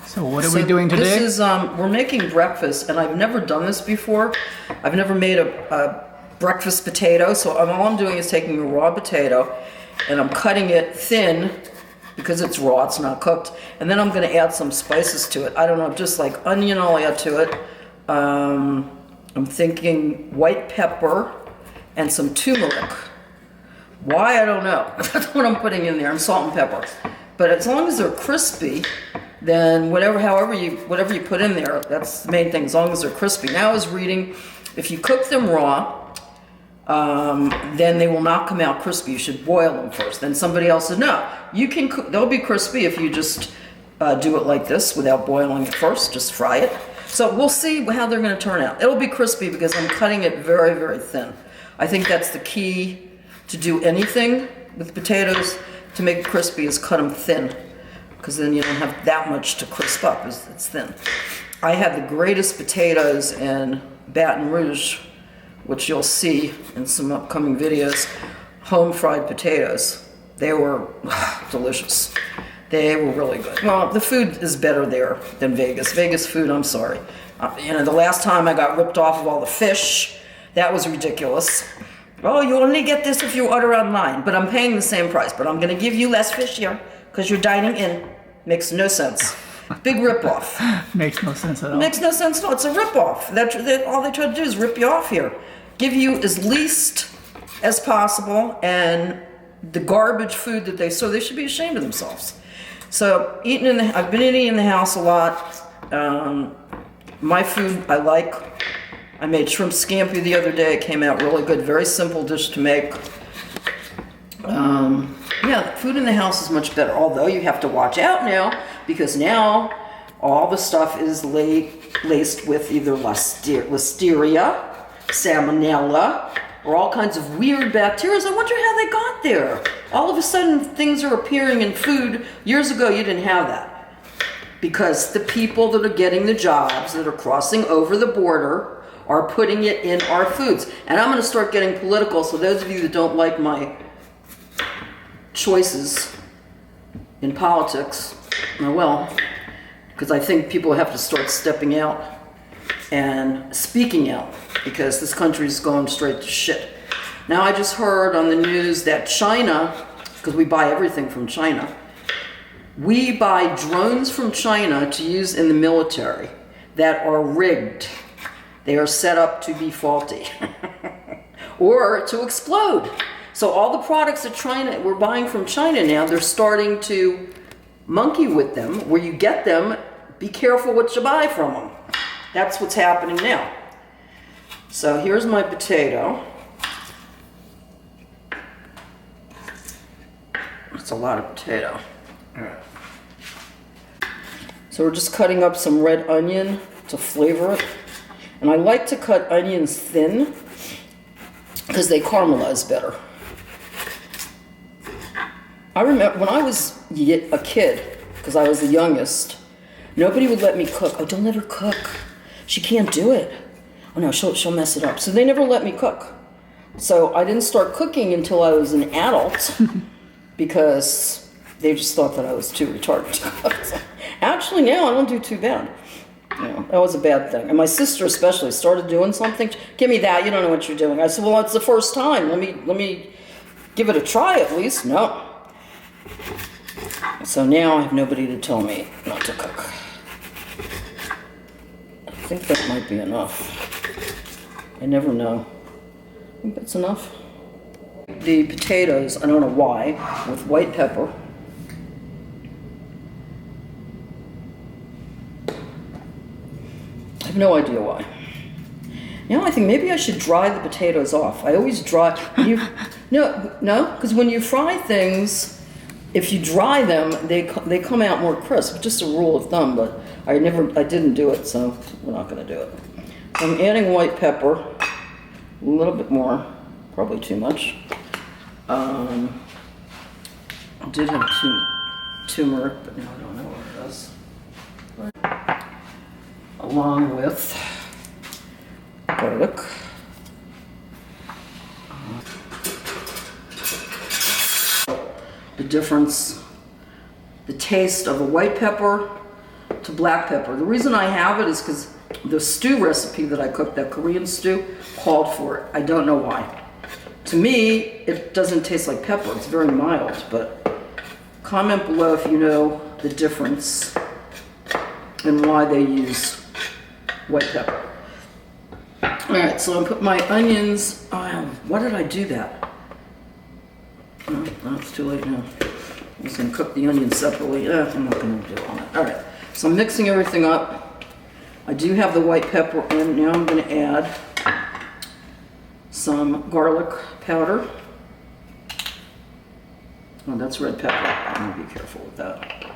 So what are we doing today? This is, we're making breakfast, and I've never done this before. I've never made a breakfast potato, so all I'm doing is taking a raw potato, and I'm cutting it thin, because it's raw, it's not cooked, and then I'm gonna add some spices to it. I don't know, just like onion I'll add to it. I'm thinking white pepper and some turmeric. Why, I don't know. That's what I'm putting in there, and salt and pepper. But as long as they're crispy, then whatever you put in there, that's the main thing, as long as they're crispy. Now I was reading, if you cook them raw, then they will not come out crispy. You should boil them first. Then somebody else said, no, you can cook, they'll be crispy if you just do it like this without boiling it first, just fry it. So we'll see how they're gonna turn out. It'll be crispy because I'm cutting it very, very thin. I think that's the key to do anything with potatoes to make it crispy, is cut them thin, because then you don't have that much to crisp up, it's thin. I had the greatest potatoes in Baton Rouge, which you'll see in some upcoming videos, home fried potatoes. They were delicious. They were really good. Well, the food is better there than Vegas. Vegas food, I'm sorry. The last time I got ripped off of all the fish, that was ridiculous. Oh, you only get this if you order online, but I'm paying the same price, but I'm gonna give you less fish here because you're dining in. Makes no sense. Big rip-off. Makes no sense at all. Makes no sense at all. It's a rip-off. All they try to do is rip you off here. Give you as least as possible, and the garbage food that they should be ashamed of themselves. So I've been eating in the house a lot. My food I like. I made shrimp scampi the other day. It came out really good. Very simple dish to make. Yeah, food in the house is much better. Although you have to watch out now, because now all the stuff is laced with either listeria, salmonella, or all kinds of weird bacteria. I wonder how they got there. All of a sudden, things are appearing in food. Years ago, you didn't have that. Because the people that are getting the jobs, that are crossing over the border, are putting it in our foods. And I'm going to start getting political, so those of you that don't like my choices in politics, I will, because I think people have to start stepping out and speaking out, because this country's going straight to shit. Now I just heard on the news that China, because we buy everything from China, we buy drones from China to use in the military that are rigged. They are set up to be faulty or to explode. So all the products that we're buying from China now, they're starting to monkey with them. Where you get them, be careful what you buy from them. That's what's happening now. So here's my potato. That's a lot of potato. So we're just cutting up some red onion to flavor it. And I like to cut onions thin because they caramelize better. I remember when I was a kid, because I was the youngest, nobody would let me cook. Oh, don't let her cook. She can't do it. Oh no, she'll mess it up. So they never let me cook. So I didn't start cooking until I was an adult because they just thought that I was too retarded to cook. Actually, now I don't do too bad. That was a bad thing. And my sister especially started doing something. Give me that, you don't know what you're doing. I said, well, it's the first time. Let me give it a try at least. No. So now I have nobody to tell me not to cook. I think that might be enough. I never know. I think that's enough. The potatoes, I don't know why, with white pepper. I have no idea why. Now I think maybe I should dry the potatoes off. I always dry. No, because when you fry things, if you dry them, they come out more crisp. Just a rule of thumb, but I didn't do it, so we're not going to do it. I'm adding white pepper, a little bit more, probably too much. I did have turmeric, but now I don't know what it is. Along with garlic. The difference, the taste of the white pepper to black pepper. The reason I have it is because the stew recipe that I cooked, that Korean stew, called for it. I don't know why. To me, it doesn't taste like pepper. It's very mild, but comment below if you know the difference and why they use white pepper. All right, so I put my onions. Why did I do that? No, it's too late now. I'm just gonna cook the onions separately. I'm not gonna do all that. All right, so I'm mixing everything up. I do have the white pepper in. Now I'm gonna add some garlic powder. Oh, that's red pepper. I'm gonna be careful with that.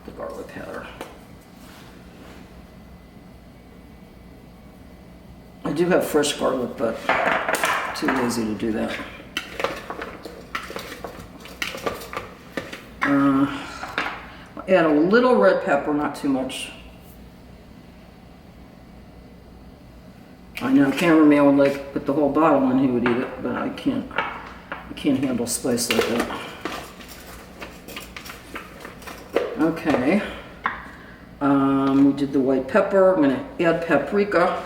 The garlic powder. I do have fresh garlic, but too lazy to do that. I'll add a little red pepper, not too much. I know cameraman would like put the whole bottle in, he would eat it, but I can't handle spice like that. Okay. We did the white pepper. I'm gonna add paprika.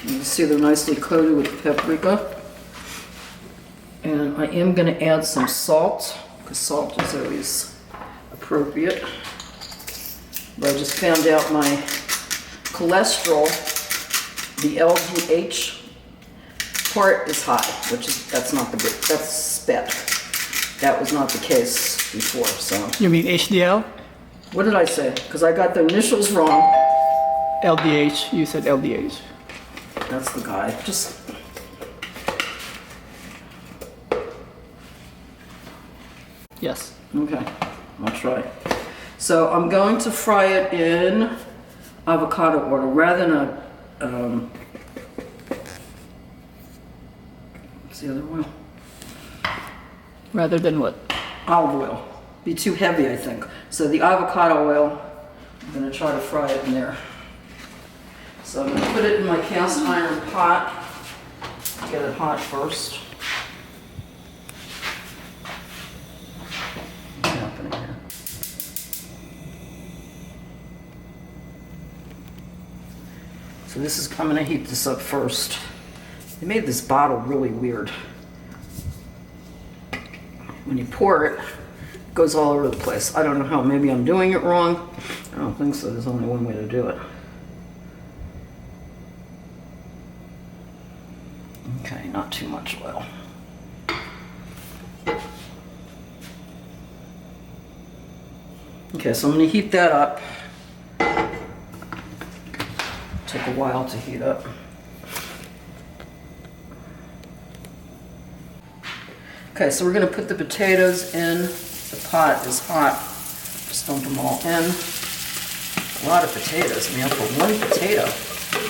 You can see they're nicely coated with paprika. And I am going to add some salt, because salt is always appropriate. But I just found out my cholesterol, the LDH part is high, that's not the good, that's spec. That was not the case before, so. You mean HDL? What did I say? Because I got the initials wrong. LDH, you said LDH. That's the guy. Just Yes. okay. I'll try. So I'm going to fry it in avocado oil rather than what's the other oil? Rather than what? Olive oil. Be too heavy, I think. So the avocado oil, I'm going to try to fry it in there. So I'm going to put it in my cast iron pot. Get it hot first. What's happening here? So this is, I'm going to heat this up first. They made this bottle really weird. When you pour it, it goes all over the place. I don't know how, maybe I'm doing it wrong. I don't think so, there's only one way to do it. Okay, not too much oil. Okay, so I'm going to heat that up. Take a while to heat up. Okay, so we're going to put the potatoes in. The pot is hot. Just dump them all in. A lot of potatoes, man, for one potato.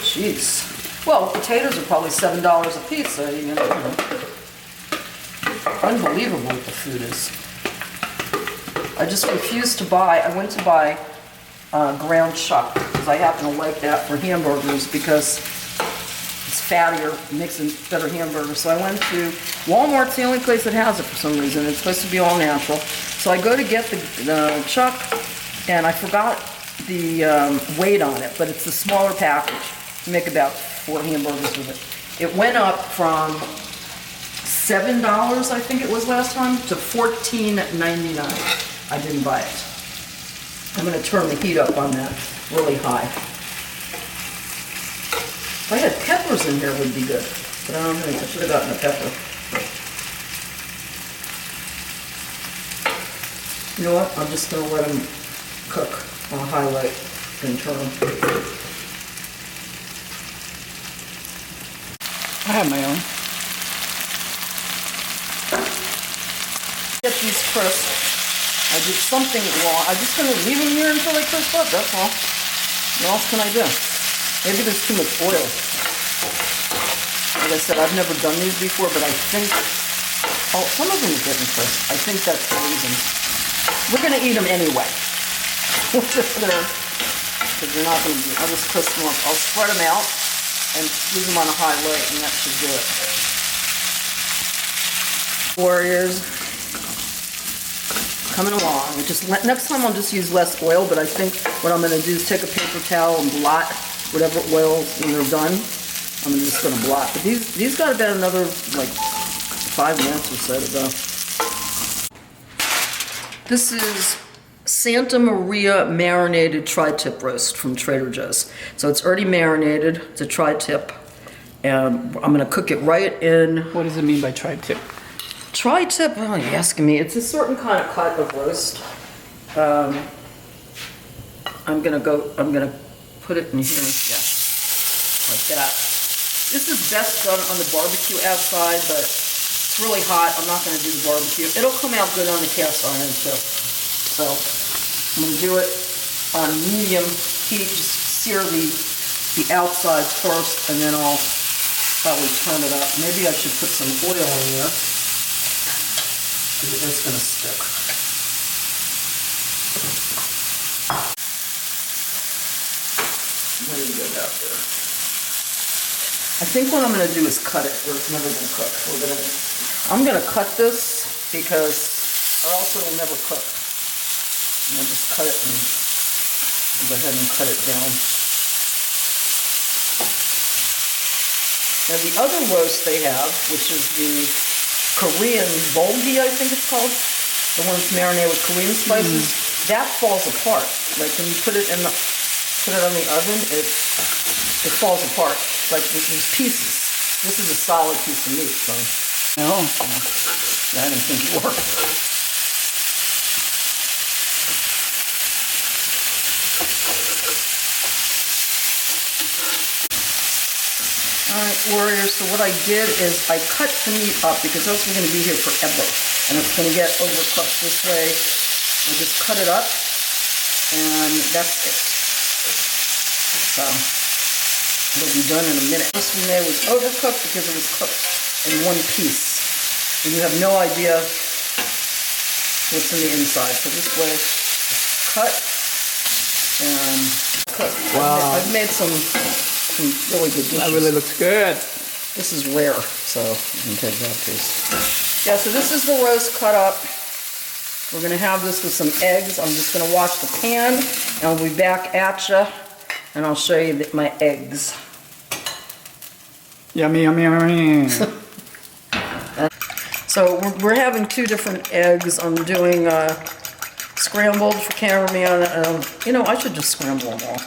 Jeez. Well, potatoes are probably $7 a piece, so you know, unbelievable what the food is. I just refused to buy, I went to buy ground chuck, because I happen to like that for hamburgers because it's fattier, makes a better hamburger. So I went to Walmart's the only place that has it for some reason. It's supposed to be all natural. So I go to get the chuck, and I forgot the weight on it, but it's the smaller package. You make about 4 hamburgers with it. It went up from $7, I think it was last time, to $14.99. I didn't buy it. I'm going to turn the heat up on that really high. If I had peppers in here, it would be good. But I don't think I should have gotten a pepper. You know what? I'm just going to let them cook on a high light and turn them. I have my own. Get these crisp. I did something wrong. I'm just going to leave them here until they crisp up, that's all. What else can I do? Maybe there's too much oil. Like I said, I've never done these before, but I think, oh, some of them are getting crisp. I think that's the reason. We're going to eat them anyway. because you're not going to do. I'll just crisp them up. I'll spread them out and leave them on a high light, and that should do it. Warriors, coming along. Next time I'll just use less oil, but I think what I'm going to do is take a paper towel and blot whatever oil when they're done. I'm just going to blot. But these got about another like 5 minutes or so to go. This is Santa Maria marinated tri-tip roast from Trader Joe's. So it's already marinated. It's a tri-tip, and I'm going to cook it right in. What does it mean by tri-tip? Tri-tip, oh, you're asking me. It's a certain kind of cut of roast. I'm gonna put it in here, yeah, like that. This is best done on the barbecue outside, but it's really hot. I'm not gonna do the barbecue. It'll come out good on the cast iron too. So I'm gonna do it on medium heat. Just sear the outside first, and then I'll probably turn it up. Maybe I should put some oil in there. It's going to stick. What do you get out there? I think what I'm going to do is cut it, or it's never going to cook. I'm going to cut this because, or else it'll never cook. And I'll just cut it and go ahead and cut it down. Now the other roast they have, which is the Korean bulgogi, I think it's called, the one that's marinated with Korean spices, that falls apart. Like when you put it on the oven, it falls apart. Like these pieces. This is a solid piece of meat, so. Oh. I didn't think it worked. Alright, warriors, so what I did is I cut the meat up because else we're going to be here forever. And it's going to get overcooked this way. I just cut it up, and that's it. So, it'll be done in a minute. This one there was overcooked because it was cooked in one piece. And you have no idea what's in the inside. So this way, it's cut and cooked. Wow. I've made some really good dishes. That really looks good. This is rare, so you can take that piece. Yeah, so this is the roast cut up. We're going to have this with some eggs. I'm just going to wash the pan, and I'll be back at you, and I'll show you my eggs. Yummy, yummy, yummy. So we're having 2 different eggs. I'm doing scrambled for cameraman. You know, I should just scramble them all.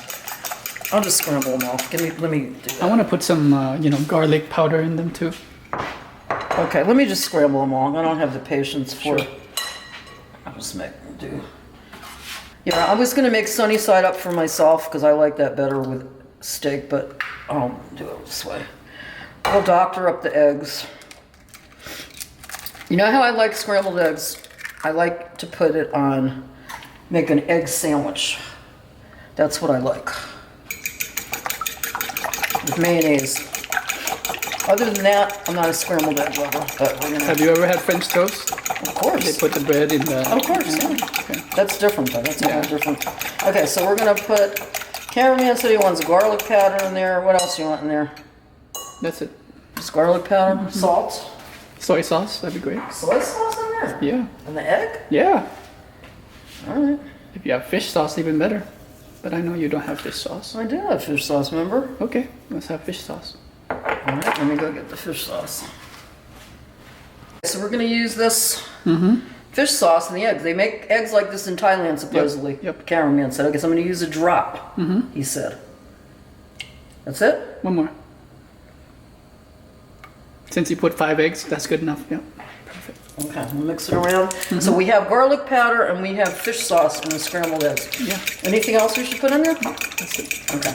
I'll just scramble them all. Let me do that. I want to put some, garlic powder in them too. Okay, let me just scramble them all. I don't have the patience for Sure. it. I'll just make them do. Yeah, I was going to make sunny side up for myself because I like that better with steak, but I'll do it this way. I'll doctor up the eggs. You know how I like scrambled eggs? I like to put it on, make an egg sandwich. That's what I like. With mayonnaise. Other than that, I'm not a scrambled egg lover. But we're gonna Have you ever had French toast? Of course. They put the bread in the... Of course, yeah. Okay. That's different though. That's a whole different. Okay, so we're gonna put. Cameraman said he wants garlic powder in there. What else you want in there? That's it. Just garlic powder, salt, Soy sauce, that'd be great. soy sauce in there, Yeah. and the egg. Yeah. All right. If you have fish sauce, even better. But I know you don't have fish sauce. I do have fish sauce. Remember? Okay, let's have fish sauce. All right. Let me go get the fish sauce. So we're gonna use this fish sauce and the eggs. They make eggs like this in Thailand, supposedly. Yep. Cameraman said. Okay, so I'm gonna use a drop. He said. That's it. One more. Since you put 5 eggs, that's good enough. Yep. Perfect. Okay, we'll mix it around. So we have garlic powder and we have fish sauce and the scrambled eggs. Yeah. Anything else we should put in there? That's it. Okay.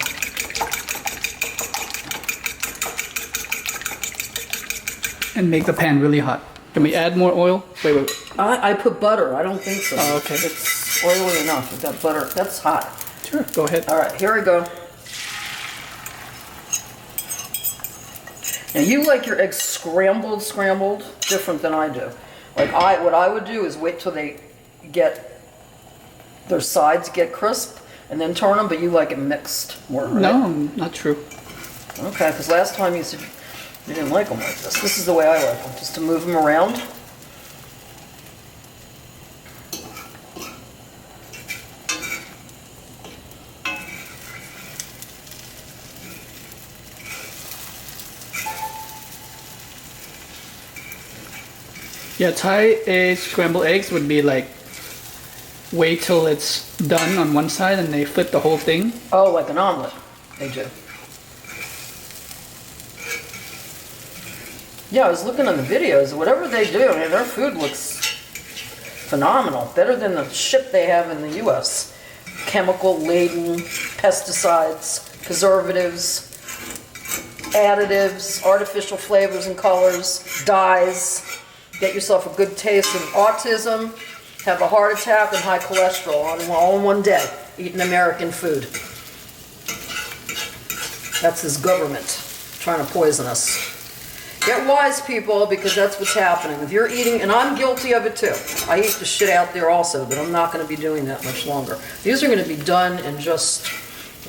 And make the pan really hot. Can we add more oil? Wait. I put butter. I don't think so. Oh, okay. It's oily enough. We've got butter. That's hot. Sure, go ahead. All right, here we go. Now you like your eggs scrambled, different than I do. Like what I would do is wait till their sides get crisp, and then turn them, but you like it mixed more, right? No, not true. Okay, because last time you said you didn't like them like this. This is the way I like them, just to move them around. Yeah, Thai scrambled eggs would be like, wait till it's done on one side and they flip the whole thing. Oh, like an omelet, they do. Yeah, I was looking on the videos. Whatever they do, I mean, their food looks phenomenal. Better than the shit they have in the U.S. Chemical-laden pesticides, preservatives, additives, artificial flavors and colors, dyes. Get yourself a good taste of autism, have a heart attack, and high cholesterol all in one day, eating American food. That's this government trying to poison us. Get wise, people, because that's what's happening. If you're eating, and I'm guilty of it too. I eat the shit out there also, but I'm not going to be doing that much longer. These are going to be done in just,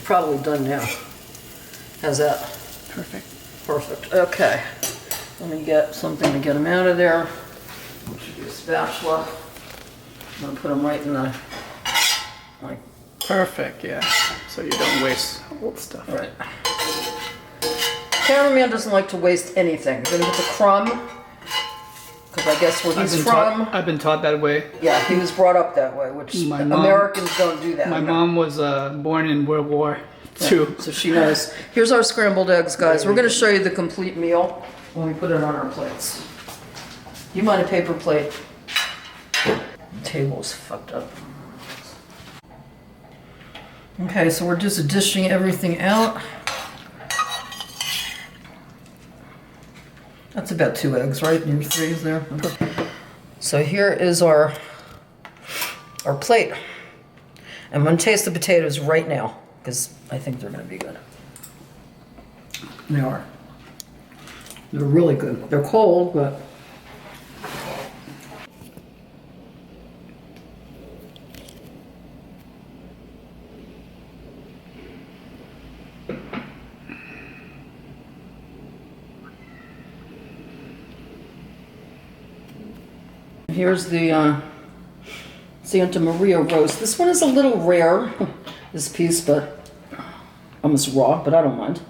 probably done now. How's that? Perfect. Perfect. Okay. Let me get something to get them out of there. Should be a spatula. I'm going to put them right in the, like, Perfect, yeah. So you don't waste old stuff. right. Cameraman doesn't like to waste anything. You're going to get the crumb, because I guess where he's from. I've been taught that way. Yeah, he was brought up that way, which My mom- Americans don't do that. My mom was born in World War II. So she knows. Here's our scrambled eggs, guys. We're going to show you the complete meal when we put it on our plates. You mind a paper plate? The table's fucked up. Okay, so we're just dishing everything out. That's about 2 eggs, right? Your 3 is there. So here is our plate. I'm going to taste the potatoes right now, because I think they're going to be good. They are. They're really good. They're cold, but... Here's the Santa Maria roast. This one is a little rare, this piece, but almost raw, but I don't mind.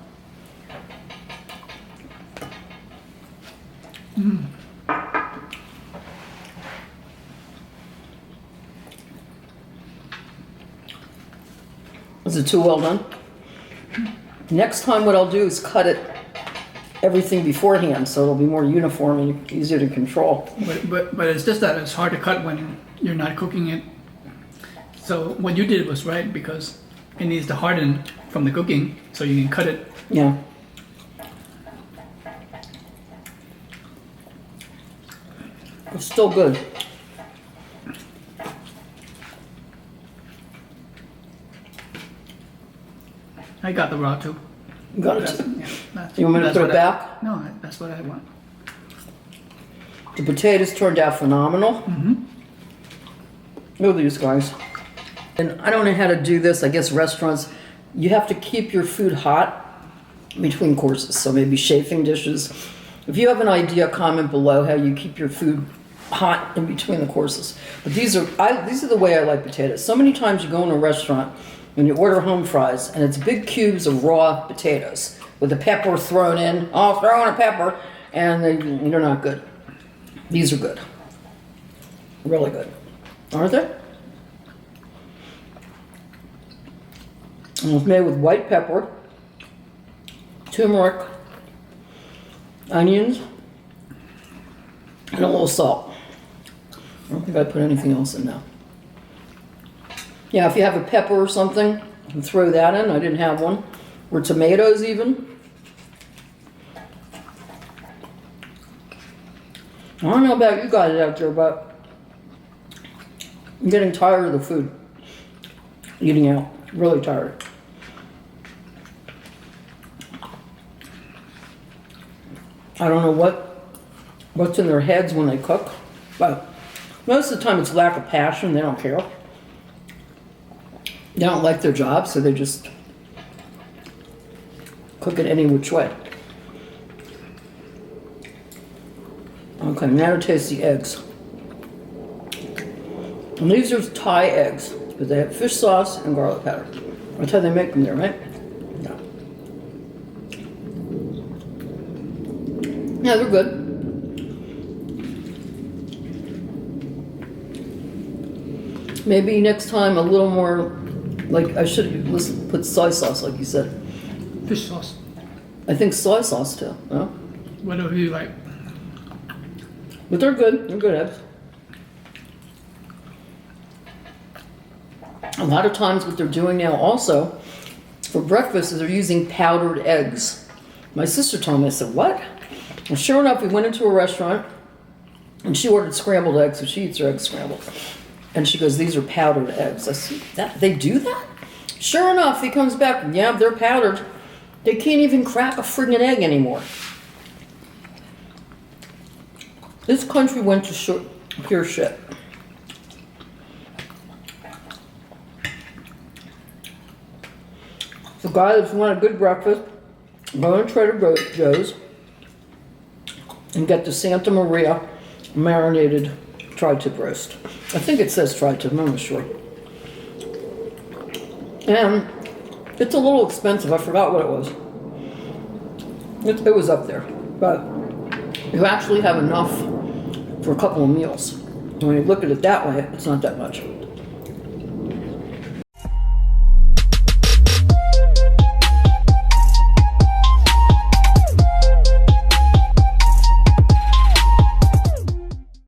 Is it too well done? Next time what I'll do is cut it everything beforehand, so it'll be more uniform and easier to control. But it's just that it's hard to cut when you're not cooking it. So what you did was right, because it needs to harden from the cooking, so you can cut it. Yeah. It's still good. I got the raw too. You got That's- it. yeah, that's- You want me to that's put it what I- back? No, that's what I want. The potatoes turned out phenomenal. Look at these guys. And I don't know how to do this. I guess restaurants, you have to keep your food hot between courses. So maybe chafing dishes. If you have an idea, comment below how you keep your food hot in between the courses. But these are the way I like potatoes. So many times you go in a restaurant and you order home fries and it's big cubes of raw potatoes with the pepper thrown in. Oh, throw in a pepper, and they're not good. These are good. Really good. Aren't they? And it's made with white pepper, turmeric, onions, and a little salt. I don't think I put anything else in now. Yeah, if you have a pepper or something, you can throw that in. I didn't have one. Or tomatoes even. I don't know about you guys out there, but I'm getting tired of the food. Eating out. Really tired. I don't know what's in their heads when they cook, but most of the time it's lack of passion. They don't care. They don't like their job, so they just cook it any which way. Okay, now to taste the eggs. And these are Thai eggs, because they have fish sauce and garlic powder. That's how they make them there, right? Yeah. Yeah, they're good. Maybe next time a little more, like I should have put soy sauce, like you said. Fish sauce. I think soy sauce too. No? Whatever you like. But they're good. They're good eggs. A lot of times what they're doing now also for breakfast is they're using powdered eggs. My sister told me, I said, what? Well, sure enough, we went into a restaurant and she ordered scrambled eggs, so she eats her eggs scrambled. And she goes, these are powdered eggs. I said, they do that? Sure enough, he comes back, yeah, they're powdered. They can't even crack a friggin' egg anymore. This country went to pure shit. So guys, if you want a good breakfast, go to Trader Joe's and get the Santa Maria marinated tri-tip roast. I think it says tri-tip, I'm not sure. And it's a little expensive, I forgot what it was. It was up there, but you actually have enough for a couple of meals. When you look at it that way, it's not that much.